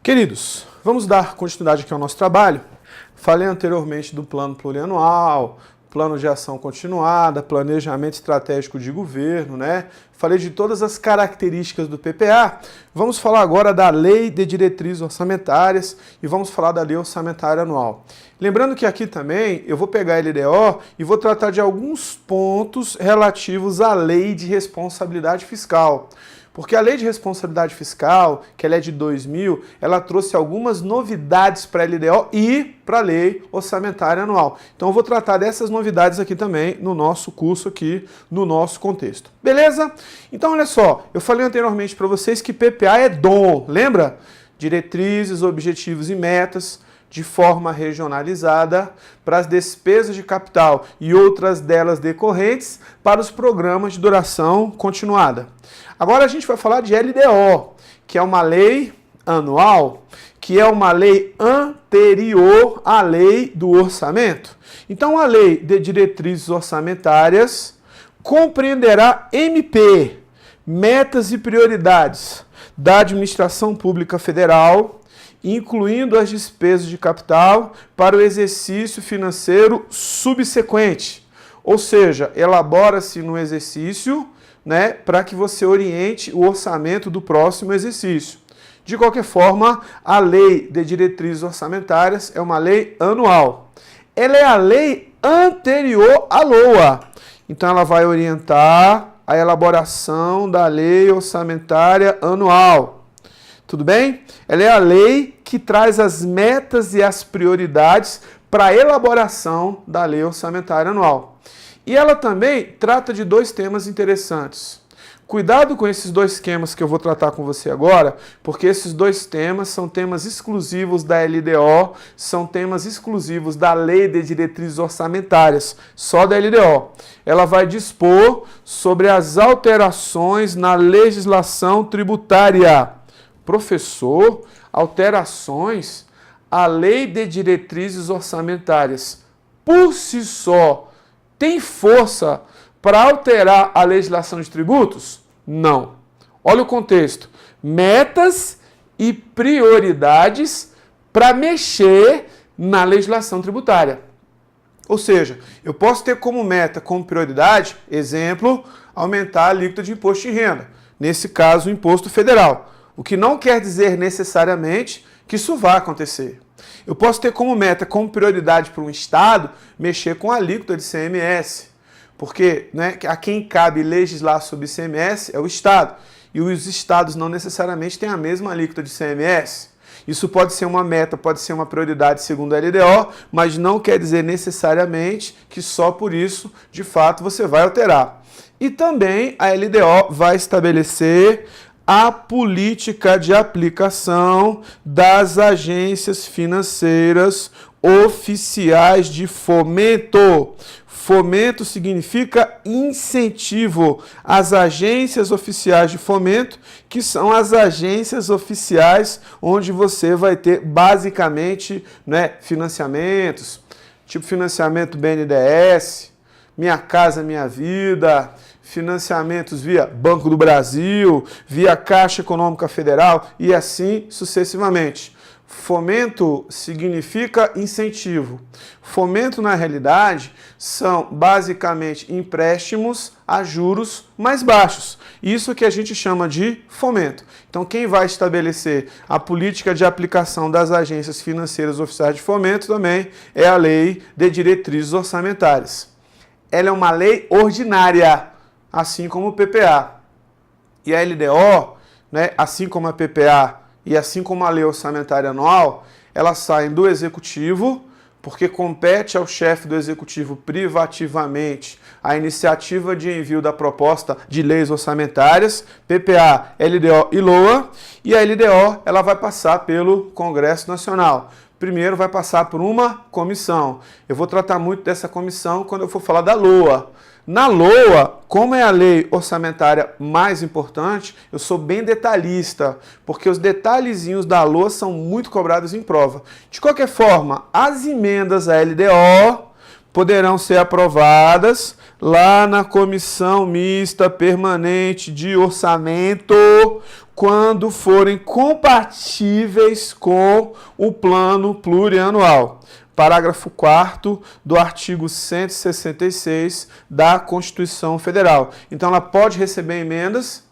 Queridos, vamos dar continuidade aqui ao nosso trabalho. Falei anteriormente do plano plurianual, plano de ação continuada, planejamento estratégico de governo, né? Falei de todas as características do PPA. Vamos falar agora da Lei de Diretrizes Orçamentárias e vamos falar da Lei Orçamentária Anual. Lembrando que aqui também eu vou pegar a LDO e vou tratar de alguns pontos relativos à Lei de Responsabilidade Fiscal. Porque a Lei de Responsabilidade Fiscal, que ela é de 2000, ela trouxe algumas novidades para a LDO e para a Lei Orçamentária Anual. Então eu vou tratar dessas novidades aqui também no nosso curso aqui, no nosso contexto. Beleza? Então olha só, eu falei anteriormente para vocês que PPA é DOM, lembra? Diretrizes, objetivos e metas de forma regionalizada para as despesas de capital e outras delas decorrentes para os programas de duração continuada. Agora a gente vai falar de LDO, que é uma lei anual, que é uma lei anterior à lei do orçamento. Então a Lei de Diretrizes Orçamentárias compreenderá MP, metas e prioridades da Administração Pública Federal, incluindo as despesas de capital para o exercício financeiro subsequente. Ou seja, elabora-se no exercício, né, para que você oriente o orçamento do próximo exercício. De qualquer forma, a Lei de Diretrizes Orçamentárias é uma lei anual. Ela é a lei anterior à LOA. Então, ela vai orientar a elaboração da Lei Orçamentária Anual. Tudo bem? Ela é a lei que traz as metas e as prioridades para a elaboração da Lei Orçamentária Anual. E ela também trata de dois temas interessantes. Cuidado com esses dois temas que eu vou tratar com você agora, porque esses dois temas são temas exclusivos da LDO, são temas exclusivos da Lei de Diretrizes Orçamentárias, só da LDO. Ela vai dispor sobre as alterações na legislação tributária. Professor, alterações à Lei de Diretrizes Orçamentárias por si só tem força para alterar a legislação de tributos? Não. Olha o contexto. Metas e prioridades para mexer na legislação tributária. Ou seja, eu posso ter como meta, como prioridade, exemplo, aumentar a alíquota de imposto de renda. Nesse caso, o imposto federal. O que não quer dizer necessariamente que isso vai acontecer. Eu posso ter como meta, como prioridade para um Estado, mexer com a alíquota de ICMS. Porque, né, a quem cabe legislar sobre ICMS é o Estado. E os Estados não necessariamente têm a mesma alíquota de ICMS. Isso pode ser uma meta, pode ser uma prioridade segundo a LDO, mas não quer dizer necessariamente que só por isso, de fato, você vai alterar. E também a LDO vai estabelecer a política de aplicação das agências financeiras oficiais de fomento. Fomento significa incentivo. As agências oficiais de fomento, que são as agências oficiais onde você vai ter basicamente, né, financiamentos, tipo financiamento BNDES, Minha Casa Minha Vida, financiamentos via Banco do Brasil, via Caixa Econômica Federal e assim sucessivamente. Fomento significa incentivo. Fomento, na realidade, são basicamente empréstimos a juros mais baixos. Isso que a gente chama de fomento. Então, quem vai estabelecer a política de aplicação das agências financeiras oficiais de fomento também é a Lei de Diretrizes Orçamentárias. Ela é uma lei ordinária, assim como o PPA. E a LDO, né, assim como a PPA e assim como a Lei Orçamentária Anual, elas saem do Executivo, porque compete ao chefe do Executivo privativamente a iniciativa de envio da proposta de leis orçamentárias, PPA, LDO e LOA, e a LDO ela vai passar pelo Congresso Nacional. Primeiro vai passar por uma comissão. Eu vou tratar muito dessa comissão quando eu for falar da LOA. Na LOA, como é a lei orçamentária mais importante, eu sou bem detalhista, porque os detalhezinhos da LOA são muito cobrados em prova. De qualquer forma, as emendas à LDO poderão ser aprovadas lá na Comissão Mista Permanente de Orçamento, quando forem compatíveis com o plano plurianual. Parágrafo 4º do artigo 166 da Constituição Federal. Então, ela pode receber emendas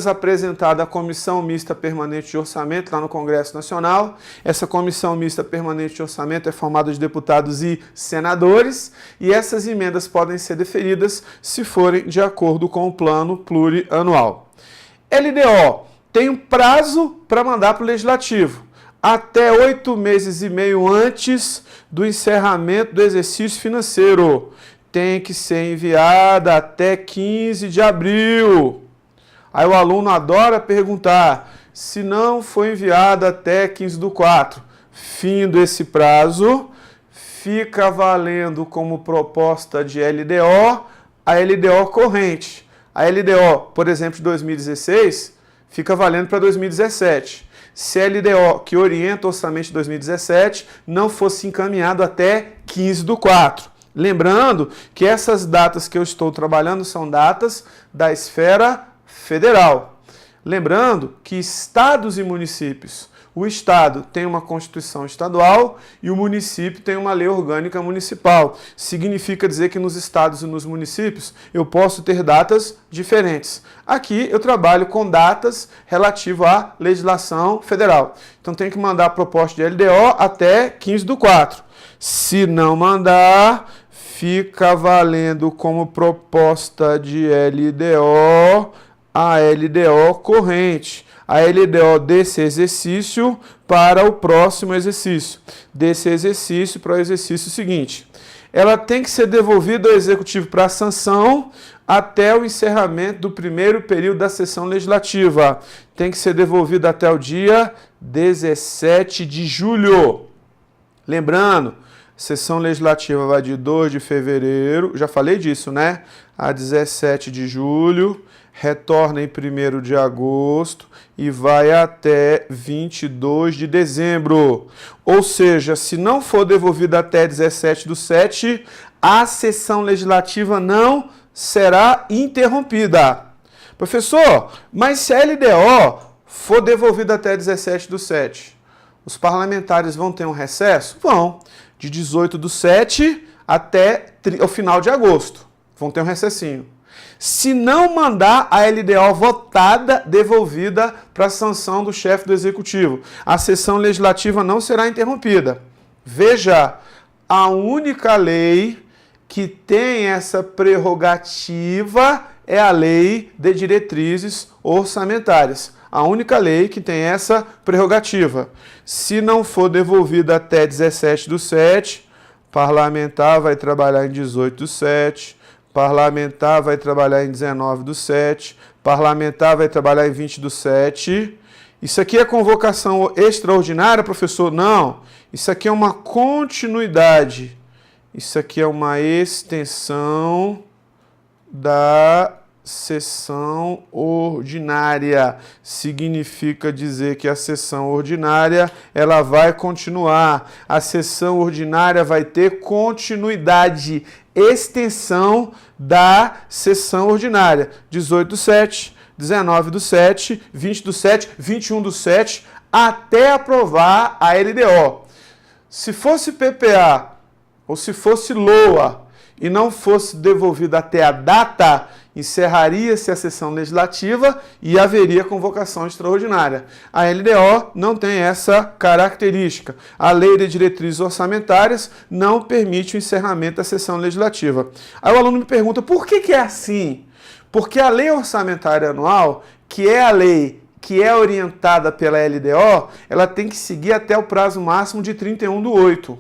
apresentadas à Comissão Mista Permanente de Orçamento, lá no Congresso Nacional. Essa Comissão Mista Permanente de Orçamento é formada de deputados e senadores, e essas emendas podem ser deferidas se forem de acordo com o plano plurianual. LDO tem um prazo para mandar para o Legislativo, até 8 meses e meio antes do encerramento do exercício financeiro. Tem que ser enviada até 15 de abril. Aí o aluno adora perguntar, se não foi enviada até 15/4, findo esse prazo, fica valendo como proposta de LDO a LDO corrente. A LDO, por exemplo, de 2016, fica valendo para 2017. Se a LDO que orienta o orçamento de 2017 não fosse encaminhado até 15/4. Lembrando que essas datas que eu estou trabalhando são datas da esfera federal. Lembrando que estados e municípios, o estado tem uma Constituição estadual e o município tem uma lei orgânica municipal. Significa dizer que nos estados e nos municípios eu posso ter datas diferentes. Aqui eu trabalho com datas relativas à legislação federal. Então tem que mandar a proposta de LDO até 15/4. Se não mandar, fica valendo como proposta de LDO a LDO corrente, a LDO desse exercício para o próximo exercício, desse exercício para o exercício seguinte. Ela tem que ser devolvida ao Executivo para sanção até o encerramento do primeiro período da sessão legislativa. Tem que ser devolvida até o dia 17 de julho. Lembrando, sessão legislativa vai de 2 de fevereiro, já falei disso, né? A 17 de julho. Retorna em 1º de agosto e vai até 22 de dezembro. Ou seja, se não for devolvida até 17/7, a sessão legislativa não será interrompida. Professor, mas se a LDO for devolvida até 17/7, os parlamentares vão ter um recesso? Vão, de 18/7 até o final de agosto. Vão ter um recessinho. Se não mandar a LDO votada, devolvida para a sanção do chefe do Executivo, a sessão legislativa não será interrompida. Veja, a única lei que tem essa prerrogativa é a Lei de Diretrizes Orçamentárias. A única lei que tem essa prerrogativa. Se não for devolvida até 17/7, parlamentar vai trabalhar em 18/7, parlamentar vai trabalhar em 19/7, parlamentar vai trabalhar em 20/7. Isso aqui é convocação extraordinária, professor? Não. Isso aqui é uma continuidade. Isso aqui é uma extensão da sessão ordinária. Significa dizer que a sessão ordinária ela vai continuar. A sessão ordinária vai ter continuidade, extensão da sessão ordinária. 18/7, 19/7, 20/7, 21/7, até aprovar a LDO. Se fosse PPA ou se fosse LOA e não fosse devolvida até a data, encerraria-se a sessão legislativa e haveria convocação extraordinária. A LDO não tem essa característica. A Lei de Diretrizes Orçamentárias não permite o encerramento da sessão legislativa. Aí o aluno me pergunta, por que é assim? Porque a Lei Orçamentária Anual, que é a lei que é orientada pela LDO, ela tem que seguir até o prazo máximo de 31/8.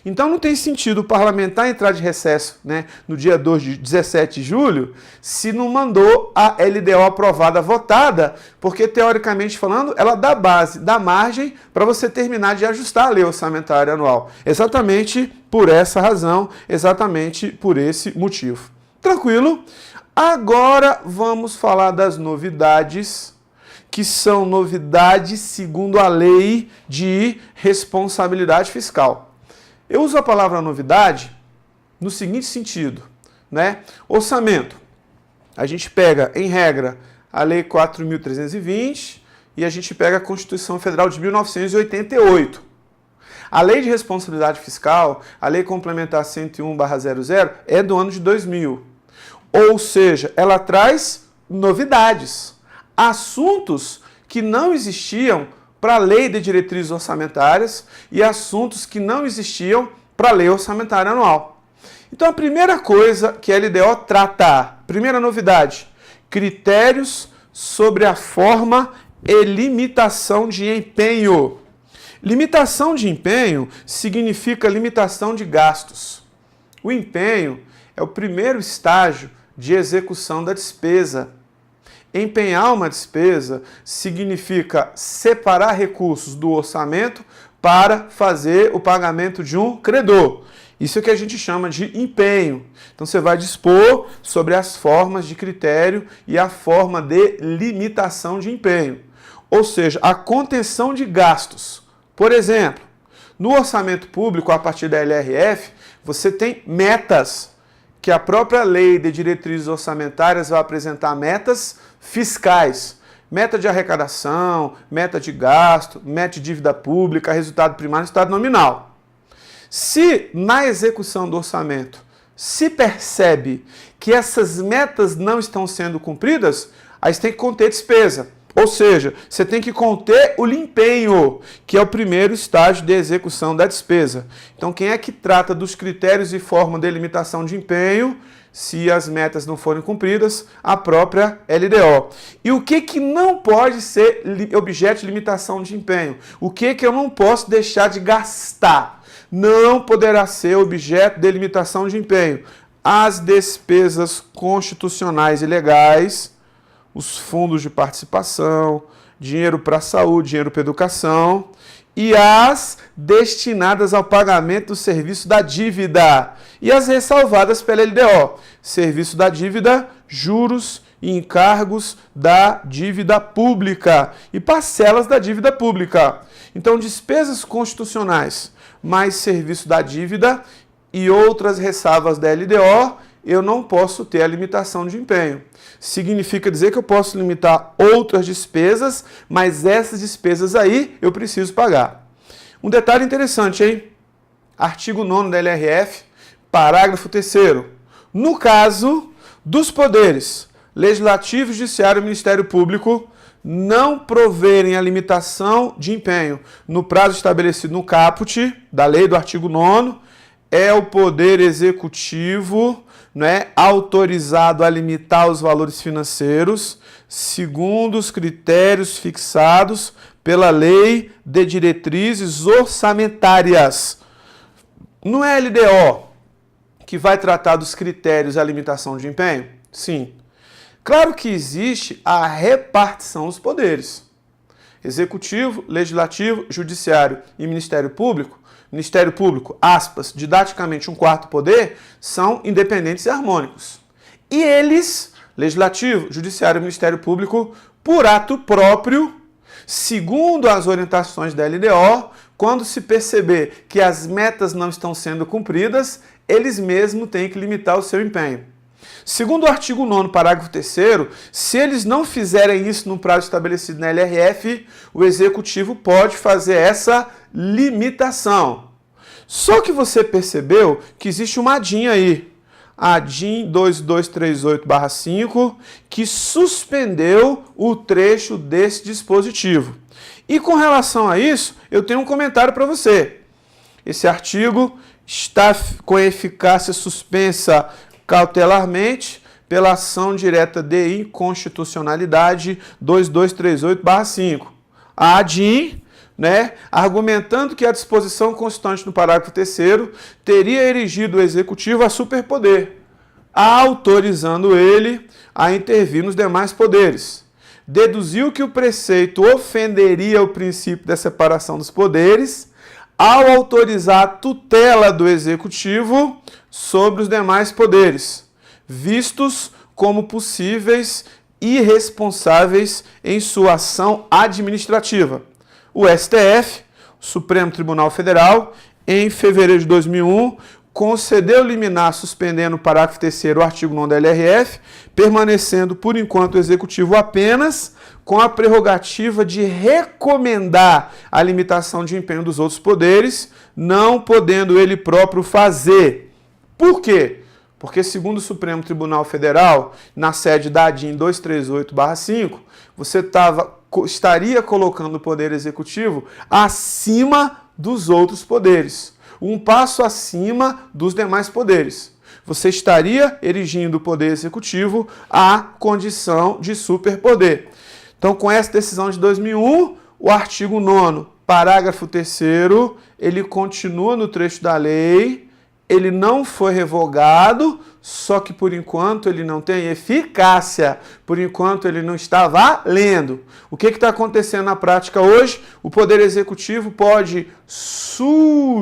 Então não tem sentido o parlamentar entrar de recesso, né, no dia 17 de julho, se não mandou a LDO aprovada, votada, porque teoricamente falando, ela dá base, dá margem para você terminar de ajustar a lei orçamentária anual. Exatamente por essa razão, exatamente por esse motivo. Tranquilo? Agora vamos falar das novidades, que são novidades segundo a lei de responsabilidade fiscal. Eu uso a palavra novidade no seguinte sentido, né? Orçamento. A gente pega, em regra, a Lei 4.320 e a gente pega a Constituição Federal de 1988. A Lei de Responsabilidade Fiscal, a Lei Complementar 101/00, é do ano de 2000. Ou seja, ela traz novidades, assuntos que não existiam para a Lei de Diretrizes Orçamentárias e assuntos que não existiam para a Lei Orçamentária Anual. Então, a primeira coisa que a LDO trata, primeira novidade, critérios sobre a forma e limitação de empenho. Limitação de empenho significa limitação de gastos. O empenho é o primeiro estágio de execução da despesa. Empenhar uma despesa significa separar recursos do orçamento para fazer o pagamento de um credor. Isso é que a gente chama de empenho. Então você vai dispor sobre as formas de critério e a forma de limitação de empenho. Ou seja, a contenção de gastos. Por exemplo, no orçamento público, a partir da LRF, você tem metas, que a própria Lei de Diretrizes Orçamentárias vai apresentar metas fiscais. Meta de arrecadação, meta de gasto, meta de dívida pública, resultado primário e resultado nominal. Se na execução do orçamento se percebe que essas metas não estão sendo cumpridas, aí você tem que conter despesa. Ou seja, você tem que conter o empenho, que é o primeiro estágio de execução da despesa. Então, quem é que trata dos critérios e forma de limitação de empenho, se as metas não forem cumpridas? A própria LDO. E o que não pode ser objeto de limitação de empenho? O que eu não posso deixar de gastar? Não poderá ser objeto de limitação de empenho. As despesas constitucionais e legais, os fundos de participação, dinheiro para a saúde, dinheiro para a educação e as destinadas ao pagamento do serviço da dívida e as ressalvadas pela LDO. Serviço da dívida, juros e encargos da dívida pública e parcelas da dívida pública. Então, despesas constitucionais mais serviço da dívida e outras ressalvas da LDO, eu não posso ter a limitação de empenho. Significa dizer que eu posso limitar outras despesas, mas essas despesas aí eu preciso pagar. Um detalhe interessante, hein? Artigo 9º da LRF, parágrafo 3º. No caso dos poderes Legislativo, Judiciário e Ministério Público não proverem a limitação de empenho no prazo estabelecido no caput da lei do artigo 9º, é o Poder Executivo, né, autorizado a limitar os valores financeiros segundo os critérios fixados pela Lei de Diretrizes Orçamentárias. Não é a LDO que vai tratar dos critérios da limitação de empenho? Sim. Claro que existe a repartição dos poderes. Executivo, Legislativo, Judiciário e Ministério Público, aspas, didaticamente um quarto poder, são independentes e harmônicos. E eles, Legislativo, Judiciário e Ministério Público, por ato próprio, segundo as orientações da LDO, quando se perceber que as metas não estão sendo cumpridas, eles mesmos têm que limitar o seu empenho. Segundo o artigo 9º, parágrafo 3º, se eles não fizerem isso no prazo estabelecido na LRF, o Executivo pode fazer essa limitação. Só que você percebeu que existe uma ADIM aí, a ADIM 2238/5, que suspendeu o trecho desse dispositivo. E com relação a isso, eu tenho um comentário para você. Esse artigo está com eficácia suspensa cautelarmente pela ação direta de inconstitucionalidade 2238/5. A ADIM, né, argumentando que a disposição constante no parágrafo 3º teria erigido o Executivo a superpoder, autorizando ele a intervir nos demais poderes. Deduziu que o preceito ofenderia o princípio da separação dos poderes ao autorizar a tutela do Executivo sobre os demais poderes, vistos como possíveis irresponsáveis em sua ação administrativa. O STF, Supremo Tribunal Federal, em fevereiro de 2001, concedeu liminar suspendendo o parágrafo 3º o artigo 9º da LRF, permanecendo por enquanto o Executivo apenas com a prerrogativa de recomendar a limitação de empenho dos outros poderes, não podendo ele próprio fazer. Por quê? Porque, segundo o Supremo Tribunal Federal, na sede da ADIM 238/5, você estaria colocando o Poder Executivo acima dos outros poderes, um passo acima dos demais poderes. Você estaria erigindo o Poder Executivo à condição de superpoder. Então, com essa decisão de 2001, o artigo 9º, parágrafo 3º, ele continua no trecho da lei, ele não foi revogado, só que por enquanto ele não tem eficácia, por enquanto ele não está valendo. O que está acontecendo na prática hoje? O Poder Executivo pode sugerir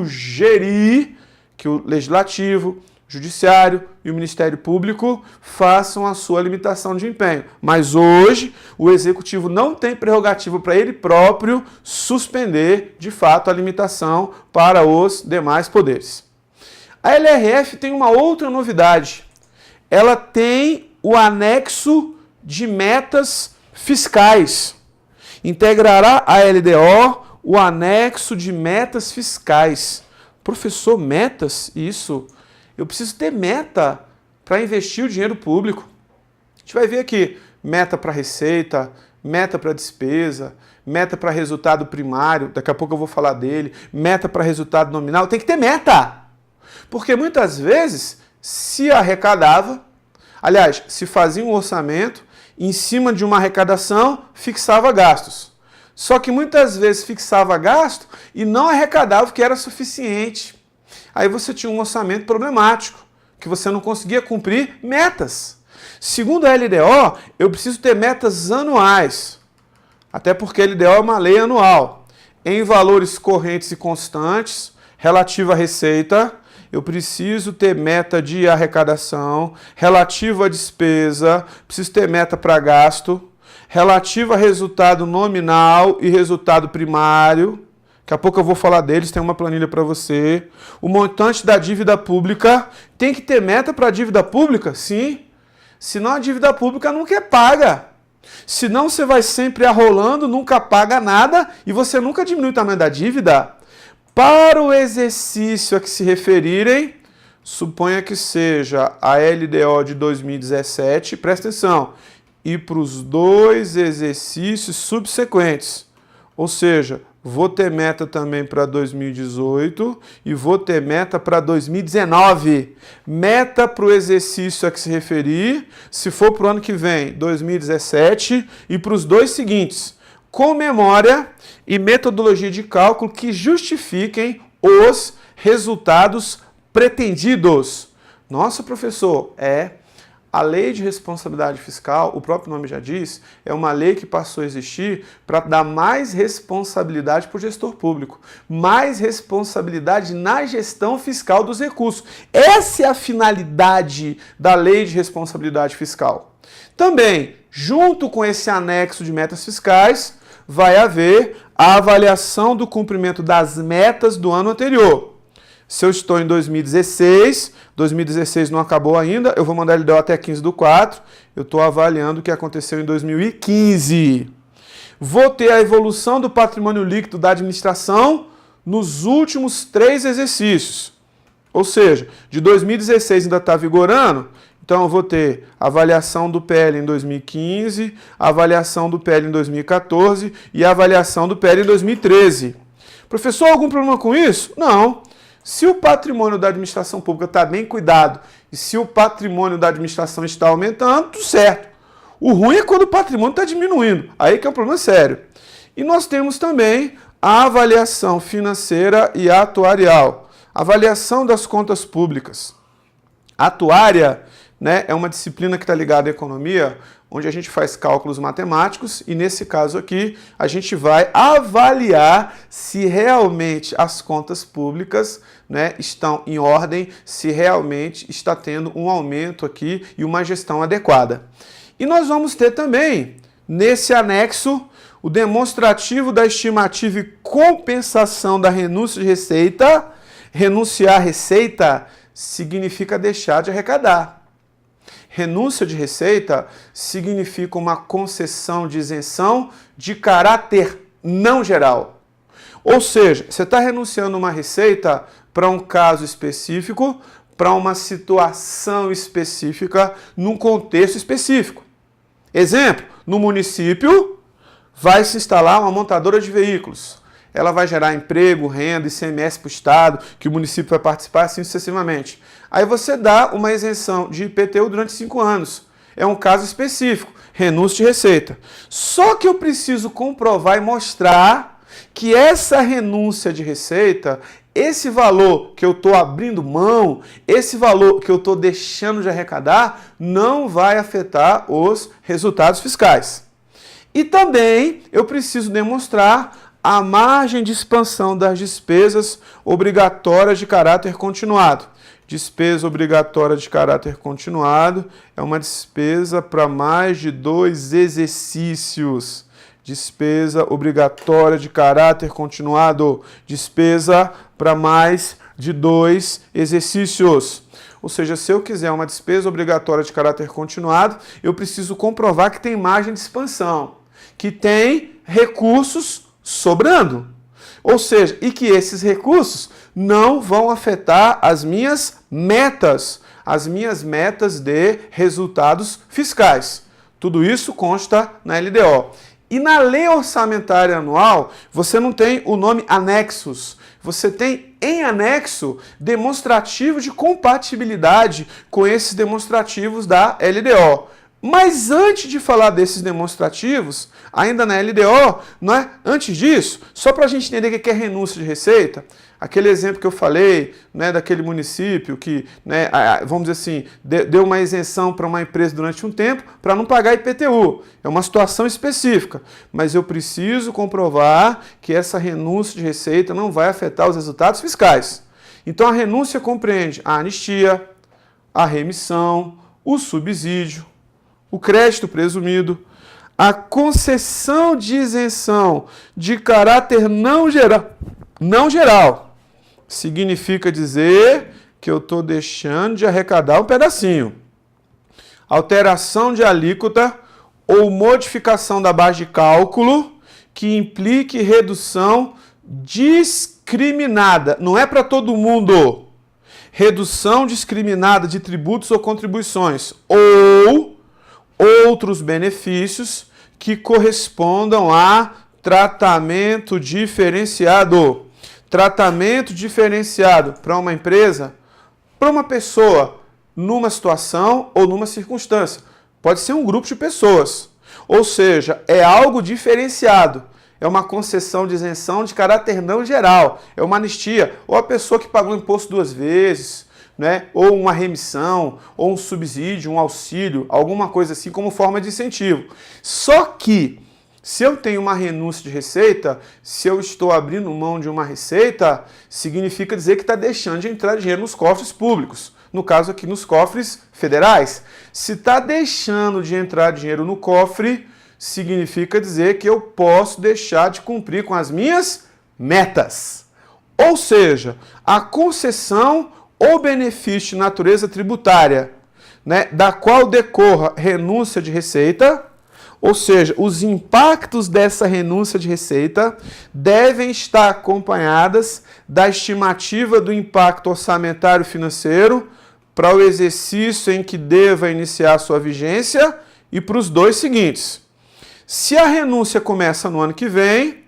que o Legislativo, o Judiciário e o Ministério Público façam a sua limitação de empenho. Mas hoje o Executivo não tem prerrogativa para ele próprio suspender, de fato, a limitação para os demais poderes. A LRF tem uma outra novidade. Ela tem o anexo de metas fiscais. Integrará a LDO o anexo de metas fiscais. Professor, metas? Isso. Eu preciso ter meta para investir o dinheiro público. A gente vai ver aqui meta para receita, meta para despesa, meta para resultado primário, daqui a pouco eu vou falar dele, meta para resultado nominal. Tem que ter meta. Porque muitas vezes se arrecadava, aliás, se fazia um orçamento, em cima de uma arrecadação, fixava gastos. Só que muitas vezes fixava gasto e não arrecadava o que era suficiente. Aí você tinha um orçamento problemático, que você não conseguia cumprir metas. Segundo a LDO, eu preciso ter metas anuais, até porque a LDO é uma lei anual, em valores correntes e constantes, relativo à receita. Eu preciso ter meta de arrecadação, relativo à despesa, preciso ter meta para gasto, relativo a resultado nominal e resultado primário. Daqui a pouco eu vou falar deles, tem uma planilha para você. O montante da dívida pública, tem que ter meta para a dívida pública? Sim. Senão a dívida pública nunca é paga. Senão você vai sempre arrolando, nunca paga nada e você nunca diminui o tamanho da dívida. Para o exercício a que se referirem, suponha que seja a LDO de 2017, presta atenção, e para os 2 exercícios subsequentes. Ou seja, vou ter meta também para 2018 e vou ter meta para 2019. Meta para o exercício a que se referir, se for para o ano que vem, 2017, e para os 2 seguintes, com memória e metodologia de cálculo que justifiquem os resultados pretendidos. Nossa, professor, a lei de responsabilidade fiscal, o próprio nome já diz, é uma lei que passou a existir para dar mais responsabilidade para o gestor público, mais responsabilidade na gestão fiscal dos recursos. Essa é a finalidade da lei de responsabilidade fiscal. Também, junto com esse anexo de metas fiscais, vai haver a avaliação do cumprimento das metas do ano anterior. Se eu estou em 2016 não acabou ainda, eu vou mandar ele até 15/4, eu estou avaliando o que aconteceu em 2015. Vou ter a evolução do patrimônio líquido da administração nos últimos 3 exercícios. Ou seja, de 2016 ainda está vigorando, então eu vou ter avaliação do PL em 2015, avaliação do PL em 2014 e avaliação do PL em 2013. Professor, algum problema com isso? Não. Se o patrimônio da administração pública está bem cuidado e se o patrimônio da administração está aumentando, tudo certo. O ruim é quando o patrimônio está diminuindo. Aí que é um problema sério. E nós temos também a avaliação financeira e atuarial. Avaliação das contas públicas. Atuária, é uma disciplina que está ligada à economia, onde a gente faz cálculos matemáticos e, nesse caso aqui, a gente vai avaliar se realmente as contas públicas estão em ordem, se realmente está tendo um aumento aqui e uma gestão adequada. E nós vamos ter também, nesse anexo, o demonstrativo da estimativa e compensação da renúncia de receita Renunciar à receita significa deixar de arrecadar. Renúncia de receita significa uma concessão de isenção de caráter não geral. Ou seja, você está renunciando a uma receita para um caso específico, para uma situação específica, num contexto específico. Exemplo, no município vai se instalar uma montadora de veículos. Ela vai gerar emprego, renda, ICMS para o Estado, que o município vai participar, assim sucessivamente. Aí você dá uma isenção de IPTU durante 5 anos. É um caso específico, renúncia de receita. Só que eu preciso comprovar e mostrar que essa renúncia de receita, esse valor que eu estou abrindo mão, esse valor que eu estou deixando de arrecadar, não vai afetar os resultados fiscais. E também eu preciso demonstrar a margem de expansão das despesas obrigatórias de caráter continuado. Despesa obrigatória de caráter continuado é uma despesa para mais de 2 exercícios. Despesa obrigatória de caráter continuado. Despesa para mais de 2 exercícios. Ou seja, se eu quiser uma despesa obrigatória de caráter continuado, eu preciso comprovar que tem margem de expansão, que tem recursos sobrando. Ou seja, e que esses recursos não vão afetar as minhas metas de resultados fiscais. Tudo isso consta na LDO. E na lei orçamentária anual, você não tem o nome anexos. Você tem em anexo demonstrativo de compatibilidade com esses demonstrativos da LDO. Mas antes de falar desses demonstrativos, ainda na LDO, não é? Antes disso, só para a gente entender o que é renúncia de receita, aquele exemplo que eu falei, né, daquele município que, né, vamos dizer assim, deu uma isenção para uma empresa durante um tempo para não pagar IPTU. É uma situação específica, mas eu preciso comprovar que essa renúncia de receita não vai afetar os resultados fiscais. Então a renúncia compreende a anistia, a remissão, o subsídio, o crédito presumido, a concessão de isenção de caráter não geral. Significa dizer que eu estou deixando de arrecadar um pedacinho. Alteração de alíquota ou modificação da base de cálculo que implique redução discriminada. Não é para todo mundo. Redução discriminada de tributos ou contribuições. Ou outros benefícios que correspondam a tratamento diferenciado. Tratamento diferenciado para uma empresa, para uma pessoa, numa situação ou numa circunstância. Pode ser um grupo de pessoas. Ou seja, é algo diferenciado. É uma concessão de isenção de caráter não geral. É uma anistia. Ou a pessoa que pagou imposto 2 vezes, né? Ou uma remissão, ou um subsídio, um auxílio, alguma coisa assim como forma de incentivo. Só que, se eu tenho uma renúncia de receita, se eu estou abrindo mão de uma receita, significa dizer que está deixando de entrar dinheiro nos cofres públicos. No caso aqui, nos cofres federais. Se está deixando de entrar dinheiro no cofre, significa dizer que eu posso deixar de cumprir com as minhas metas. Ou seja, a concessão ou benefício de natureza tributária, né, da qual decorra renúncia de receita, ou seja, os impactos dessa renúncia de receita devem estar acompanhadas da estimativa do impacto orçamentário financeiro para o exercício em que deva iniciar sua vigência e para os 2 seguintes. Se a renúncia começa no ano que vem,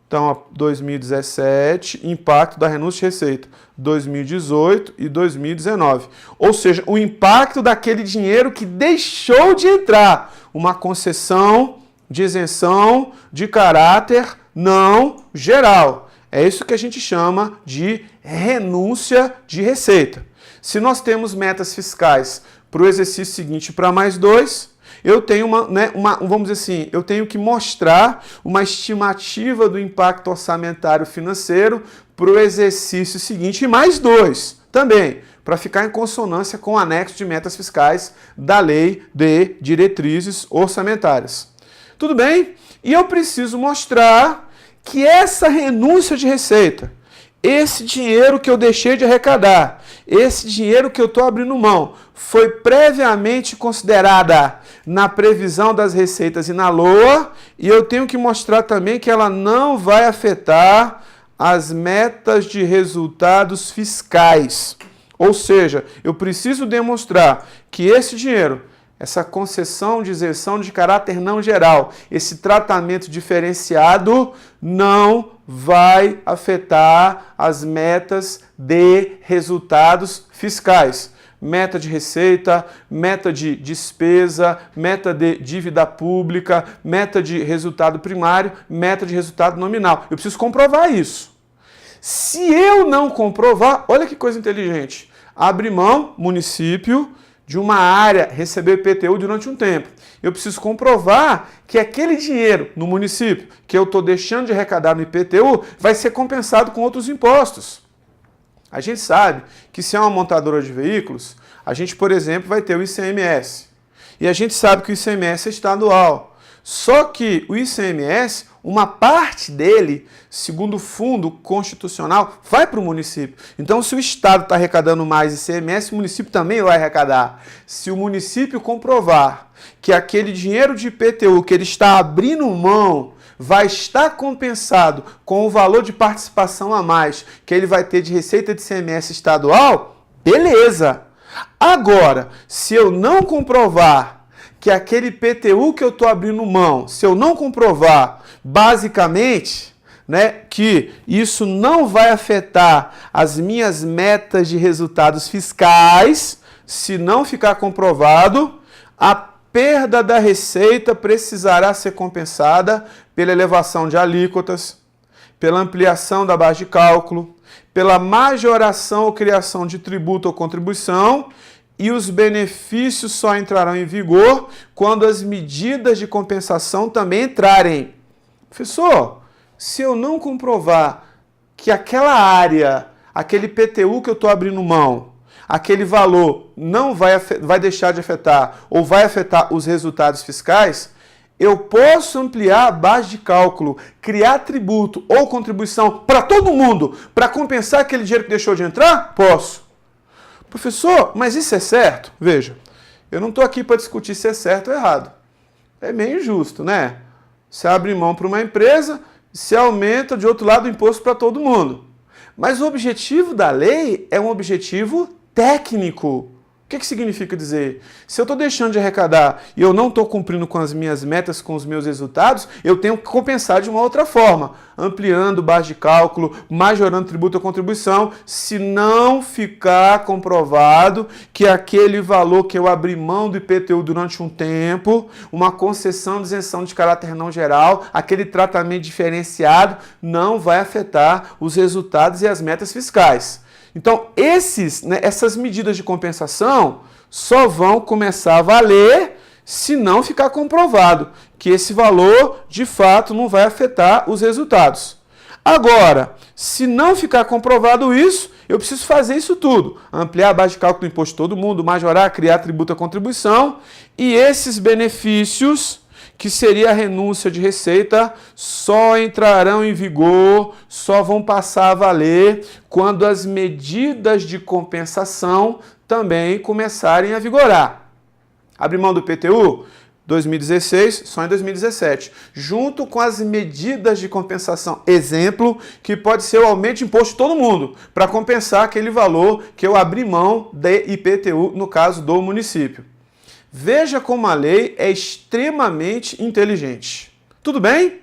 então 2017, impacto da renúncia de receita, 2018 e 2019. Ou seja, o impacto daquele dinheiro que deixou de entrar, uma concessão de isenção de caráter não geral. É isso que a gente chama de renúncia de receita. Se nós temos metas fiscais para o exercício seguinte para mais 2, eu tenho vamos dizer assim, eu tenho que mostrar uma estimativa do impacto orçamentário financeiro para o exercício seguinte e mais 2 também, para ficar em consonância com o anexo de metas fiscais da Lei de Diretrizes Orçamentárias. Tudo bem? E eu preciso mostrar que essa renúncia de receita, esse dinheiro que eu deixei de arrecadar, esse dinheiro que eu estou abrindo mão, foi previamente considerada na previsão das receitas e na LOA, e eu tenho que mostrar também que ela não vai afetar as metas de resultados fiscais. Ou seja, eu preciso demonstrar que esse dinheiro, essa concessão de isenção de caráter não geral, esse tratamento diferenciado não vai afetar as metas de resultados fiscais. Meta de receita, meta de despesa, meta de dívida pública, meta de resultado primário, meta de resultado nominal. Eu preciso comprovar isso. Se eu não comprovar, olha que coisa inteligente, abre mão, município, de uma área receber IPTU durante um tempo. Eu preciso comprovar que aquele dinheiro no município que eu estou deixando de arrecadar no IPTU vai ser compensado com outros impostos. A gente sabe que se é uma montadora de veículos, a gente, por exemplo, vai ter o ICMS. E a gente sabe que o ICMS é estadual. Só que o ICMS, uma parte dele, segundo o fundo constitucional, vai para o município. Então, se o Estado está arrecadando mais ICMS, o município também vai arrecadar. Se o município comprovar que aquele dinheiro de IPTU que ele está abrindo mão vai estar compensado com o valor de participação a mais que ele vai ter de receita de ICMS estadual, beleza. Agora, se eu não comprovar que aquele IPTU que eu estou abrindo mão, se eu não comprovar, basicamente, que isso não vai afetar as minhas metas de resultados fiscais, se não ficar comprovado, a perda da receita precisará ser compensada pela elevação de alíquotas, pela ampliação da base de cálculo, pela majoração ou criação de tributo ou contribuição, e os benefícios só entrarão em vigor quando as medidas de compensação também entrarem. Professor, se eu não comprovar que aquela área, aquele PTU que eu estou abrindo mão, aquele valor não vai deixar de afetar ou vai afetar os resultados fiscais, eu posso ampliar a base de cálculo, criar tributo ou contribuição para todo mundo para compensar aquele dinheiro que deixou de entrar? Posso. Professor, mas isso é certo? Veja, eu não estou aqui para discutir se é certo ou errado. É meio injusto, né? Você abre mão para uma empresa, se aumenta de outro lado o imposto para todo mundo. Mas o objetivo da lei é um objetivo técnico. O que significa dizer? Se eu estou deixando de arrecadar e eu não estou cumprindo com as minhas metas, com os meus resultados, eu tenho que compensar de uma outra forma, ampliando base de cálculo, majorando tributo ou contribuição, se não ficar comprovado que aquele valor que eu abri mão do IPTU durante um tempo, uma concessão de isenção de caráter não geral, aquele tratamento diferenciado, não vai afetar os resultados e as metas fiscais. Então, essas medidas de compensação só vão começar a valer se não ficar comprovado que esse valor, de fato, não vai afetar os resultados. Agora, se não ficar comprovado isso, eu preciso fazer isso tudo. Ampliar a base de cálculo do imposto de todo mundo, majorar, criar tributo à contribuição, e esses benefícios, que seria a renúncia de receita, só entrarão em vigor, só vão passar a valer quando as medidas de compensação também começarem a vigorar. Abre mão do IPTU? 2016, só em 2017. Junto com as medidas de compensação. Exemplo, que pode ser o aumento de imposto de todo mundo, para compensar aquele valor que eu abri mão de IPTU, no caso do município. Veja como a lei é extremamente inteligente. Tudo bem?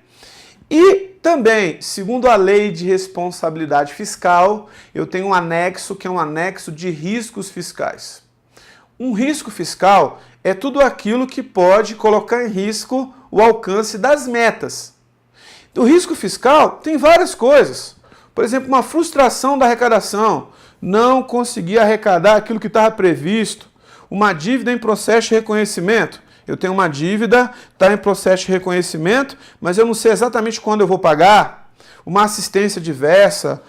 E também, segundo a Lei de Responsabilidade Fiscal, eu tenho um anexo que é um anexo de riscos fiscais. Um risco fiscal é tudo aquilo que pode colocar em risco o alcance das metas. O risco fiscal tem várias coisas. Por exemplo, uma frustração da arrecadação, não conseguir arrecadar aquilo que estava previsto. Uma dívida em processo de reconhecimento. Eu tenho uma dívida, está em processo de reconhecimento, mas eu não sei exatamente quando eu vou pagar. uma assistência diversa,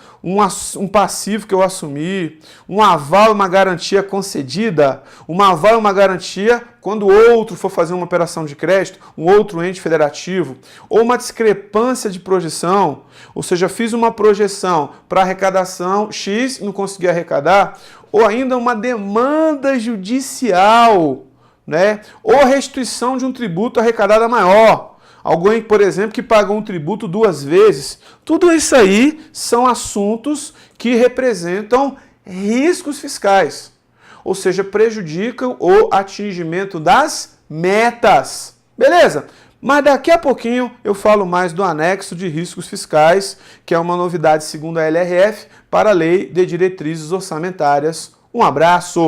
um passivo que eu assumi, um aval e uma garantia concedida, um aval e uma garantia quando outro for fazer uma operação de crédito, um outro ente federativo, ou uma discrepância de projeção, ou seja, fiz uma projeção para arrecadação X e não consegui arrecadar, ou ainda uma demanda judicial, né? Ou a restituição de um tributo arrecadado maior. Alguém, por exemplo, que pagou um tributo 2 vezes. Tudo isso aí são assuntos que representam riscos fiscais, ou seja, prejudicam o atingimento das metas. Beleza? Mas daqui a pouquinho eu falo mais do anexo de riscos fiscais, que é uma novidade segundo a LRF para a Lei de Diretrizes Orçamentárias. Um abraço!